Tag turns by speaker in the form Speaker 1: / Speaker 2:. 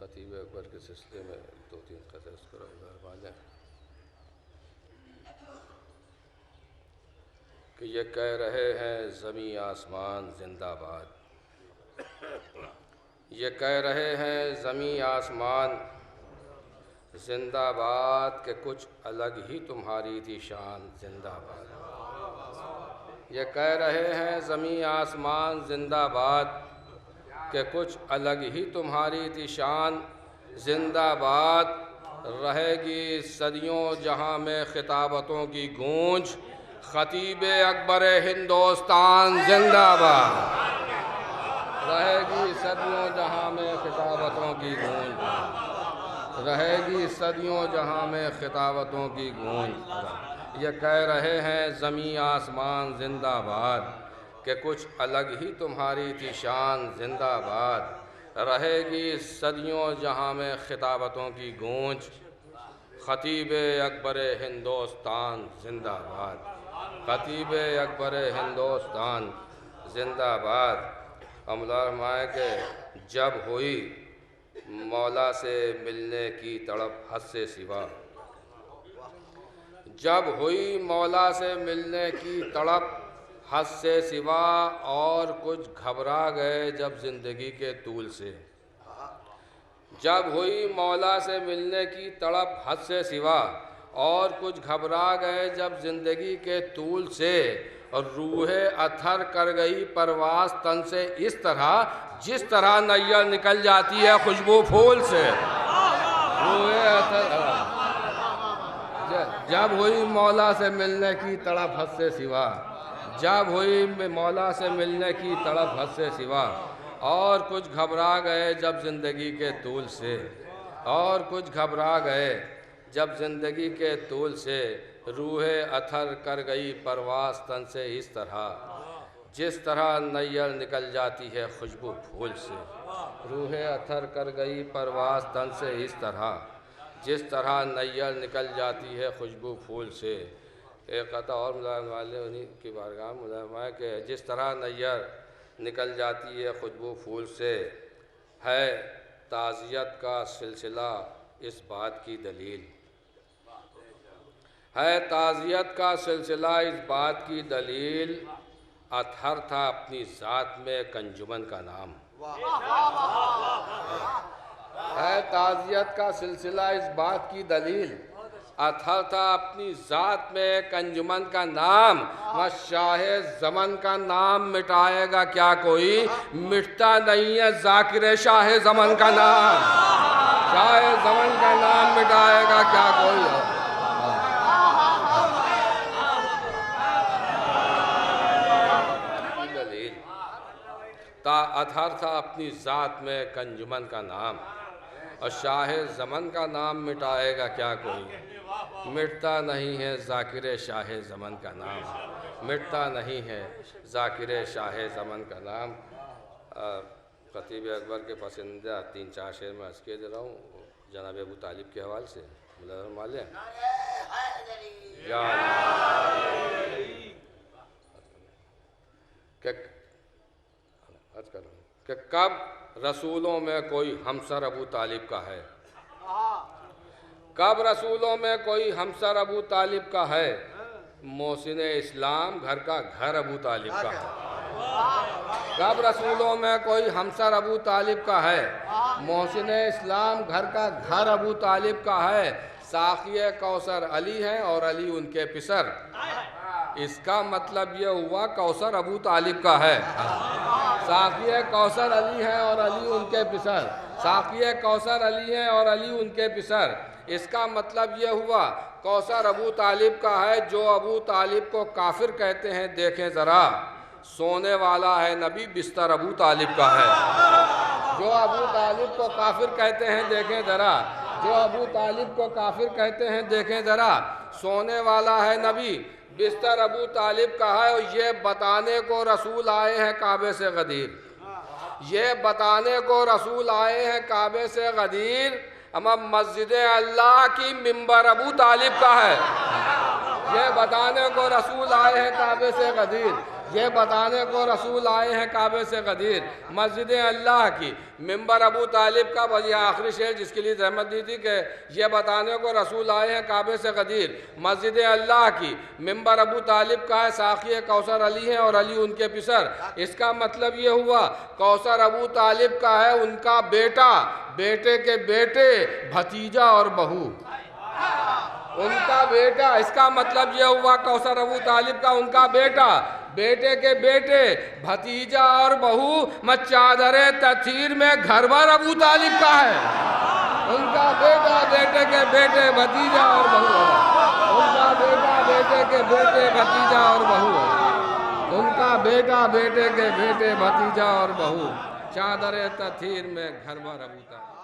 Speaker 1: خطیب اکبر کے سلسلے میں دو تین قطعے اس کو فرما دیں کہ یہ کہہ رہے ہیں زمیں آسمان زندہ باد، یہ کہہ رہے ہیں زمیں آسمان زندہ باد کہ کچھ الگ ہی تمہاری تھی شان زندہ باد، یہ کہہ رہے ہیں زمیں آسمان زندہ باد کہ کچھ الگ ہی تمہاری تھی شان زندہ باد، رہے گی صدیوں جہاں میں خطابتوں کی گونج، خطیب اکبر ہندوستان زندہ باد، رہے گی صدیوں جہاں میں خطابتوں کی گونج، رہے گی صدیوں جہاں میں خطابتوں کی گونج، یہ کہہ رہے ہیں زمیں آسمان زندہ باد کہ کچھ الگ ہی تمہاری تھی شان زندہ باد، رہے گی صدیوں جہاں میں خطابتوں کی گونج، خطیب اکبر ہندوستان زندہ باد، خطیب اکبر ہندوستان زندہ باد۔ مولا فرمائے کہ جب ہوئی مولا سے ملنے کی تڑپ حد سے سوا، جب ہوئی مولا سے ملنے کی تڑپ حد سے سوا، اور کچھ گھبرا گئے جب زندگی کے طول سے، جب ہوئی مولا سے ملنے کی تڑپ حد سے سوا، اور کچھ گھبرا گئے جب زندگی کے طول سے، اور روح اتھر کر گئی پرواز تن سے اس طرح جس طرح نیر نکل جاتی ہے خوشبو پھول سے، روح اتھر جب ہوئی مولا سے ملنے کی تڑپ حد سے سوا، جب ہوئی مولا سے ملنے کی تڑپ حد سے سوا، اور کچھ گھبرا گئے جب زندگی کے طول سے، اور کچھ گھبرا گئے جب زندگی کے طول سے، روح اتھر کر گئی پرواز تن سے اس طرح جس طرح نیر نکل جاتی ہے خوشبو پھول سے، روح اتھر کر گئی پرواز تن سے اس طرح جس طرح نیر نکل جاتی ہے خوشبو پھول سے۔ ایک قطعہ اور ملائم والے انہی کی بارگاہ میں ملائم ہے کہ جس طرح نیر نکل جاتی ہے خوشبو پھول سے، ہے تعزیت کا سلسلہ اس بات کی دلیل، ہے تعزیت کا سلسلہ اس بات کی دلیل، اطہر تھا اپنی ذات میں ایک انجمن کا نام، ہے تعزیت کا سلسلہ اس بات کی دلیل، اطہر تھا اپنی ذات میں ایک انجمن کا نام، شاہ زمن کا نام مٹائے گا کیا کوئی، مٹتا نہیں ہے ذاکر شاہ زمن کا نام، شاہ زمن کا نام مٹائے گا کیا کوئی، اطہر تھا اپنی ذات میں ایک انجمن کا نام، اور شاہ زمن کا نام مٹائے گا کیا کوئی، مٹتا نہیں ہے ذاکر شاہ زمن کا نام، مٹتا نہیں ہے ذاکر شاہ زمن کا نام۔ خطیب اکبر کے پسندیدہ تین چار شعر میں عرض کیے دے رہا ہوں جناب ابو طالب کے حوالے سے، ملازم مالے کہ کب رسولوں میں کوئی ہمسر ابو طالب کا ہے، کب رسولوں میں کوئی ہمسر ابو طالب کا ہے، محسن اسلام گھر کا گھر ابو طالب کا ہے، کب رسولوں میں کوئی ہمسر ابو طالب کا ہے، محسن اسلام گھر کا گھر ابو طالب کا ہے، ساقی کوثر علی ہیں اور علی ان کے پسر، اس کا مطلب یہ ہوا کوثر ابو طالب کا ہے، ساقی کوثر علی ہیں اور علی ان کے پسر، ساقی کوثر علی ہیں اور علی ان کے پسر، اس کا مطلب یہ ہوا کوثر ابو طالب کا ہے، جو ابو طالب کو کافر کہتے ہیں دیکھیں ذرا، سونے والا ہے نبی بستر ابو طالب کا ہے، جو ابو طالب کو کافر کہتے ہیں دیکھیں ذرا، جو ابو طالب کو کافر کہتے ہیں دیکھیں ذرا، سونے والا ہے نبی بستر ابو طالب کا ہے، اور یہ بتانے کو رسول آئے ہیں کعبے سے غدیر، یہ بتانے کو رسول آئے ہیں کعبے سے غدیر، اما مسجد اللہ کی منبر ابو طالب کا ہے، یہ بتانے کو رسول آئے ہیں کعبے سے غدیر، یہ بتانے کو رسول آئے ہیں کعبے سے غدیر، مسجد اللہ کی، ممبر ابو طالب کا، یہ آخری شعر جس کے لیے زحمت دی تھی کہ یہ بتانے کو رسول آئے ہیں کعبے سے غدیر، مسجد اللہ کی، ممبر ابو طالب کا ہے، ساقی کوثر علی ہیں اور علی ان کے پسر۔ اس کا مطلب یہ ہوا کوثر ابو طالب کا ہے، ان کا بیٹا، بیٹے کے بیٹے، بھتیجا اور بہو، ان کا بیٹا۔ اس کا مطلب یہ ہوا کوثر ابو طالب کا ان کا بیٹا، بیٹے کے بیٹے، بھتیجا اور بہو، چادر تطہیر میں گھر بھر ابو طالب کا ہے۔ ان کا بیٹا، بیٹے کے بیٹے، بھتیجا اور بہو ہے۔ ان کا بیٹا، بیٹے کے بیٹے، بھتیجا اور بہو ہے۔ ان کا بیٹا، بیٹے کے بیٹے، بھتیجا اور بہو، چادر تطہیر میں گھر بھر ابو طالب۔